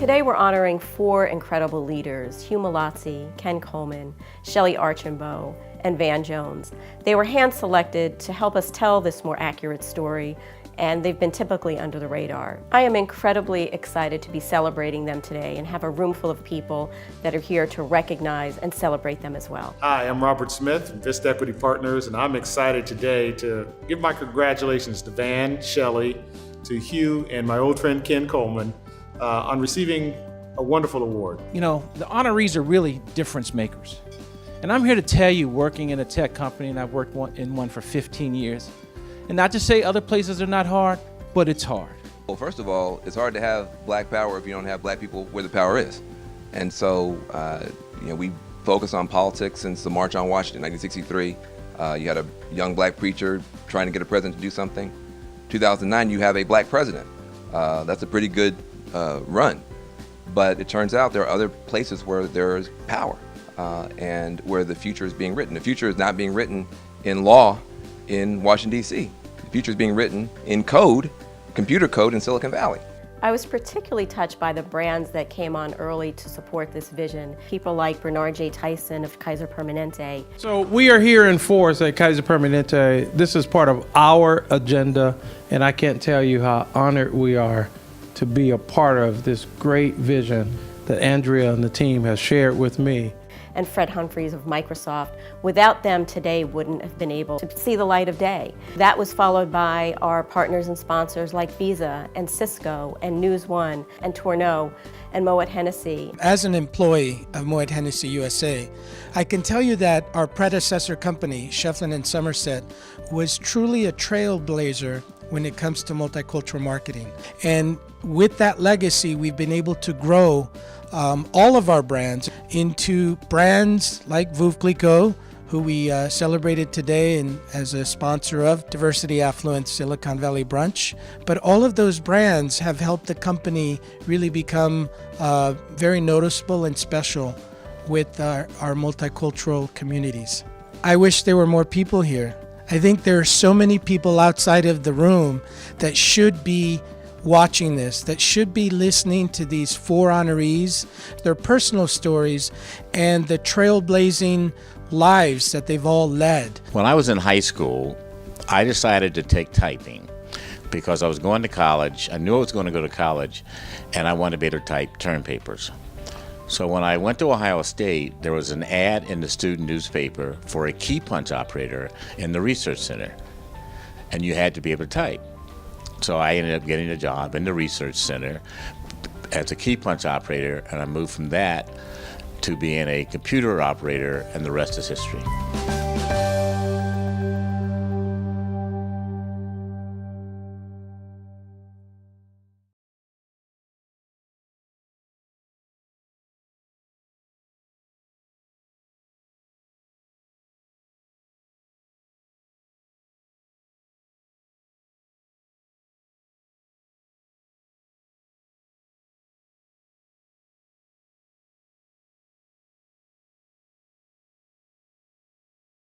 Today we're honoring four incredible leaders, Hugh Malazzi, Ken Coleman, Shelley Archambault, and Van Jones. They were hand-selected to help us tell this more accurate story, and they've been typically under the radar. I am incredibly excited to be celebrating them today and have a room full of people that are here to recognize and celebrate them as well. Hi, I'm Robert Smith from Vista Equity Partners, and I'm excited today to give my congratulations to Van, Shelley, to Hugh, and my old friend Ken Coleman on receiving a wonderful award. You know, the honorees are really difference makers. And I'm here to tell you, working in a tech company, and I've worked in one for 15 years, and not to say other places are not hard, but it's hard. Well, first of all, it's hard to have black power if you don't have black people where the power is. And so, we focus on politics since the March on Washington, 1963. You had a young black preacher trying to get a president to do something. 2009, you have a black president. That's a pretty good run. But it turns out there are other places where there's power and where the future is being written. The future is not being written in law in Washington, D.C. The future is being written in code, computer code in Silicon Valley. I was particularly touched by the brands that came on early to support this vision. People like Bernard J. Tyson of Kaiser Permanente. So we are here in force at Kaiser Permanente. This is part of our agenda, and I can't tell you how honored we are to be a part of this great vision that Andrea and the team has shared with me. And Fred Humphries of Microsoft. Without them, today wouldn't have been able to see the light of day. That was followed by our partners and sponsors like Visa and Cisco and News One and Tourneau and Moet Hennessy. As an employee of Moet Hennessy USA, I can tell you that our predecessor company, Shefflin & Somerset, was truly a trailblazer when it comes to multicultural marketing. And with that legacy, we've been able to grow all of our brands into brands like Veuve Clicquot, who we celebrated today and as a sponsor of Diversity Affluence Silicon Valley Brunch. But all of those brands have helped the company really become very noticeable and special with our multicultural communities. I wish there were more people here. I think there are so many people outside of the room that should be watching this, that should be listening to these four honorees, their personal stories, and the trailblazing lives that they've all led. When I was in high school, I decided to take typing because I was going to college. I knew I was going to go to college, and I wanted to be able to type term papers. So when I went to Ohio State, there was an ad in the student newspaper for a key punch operator in the research center, and you had to be able to type. So I ended up getting a job in the research center as a key punch operator, and I moved from that to being a computer operator, and the rest is history.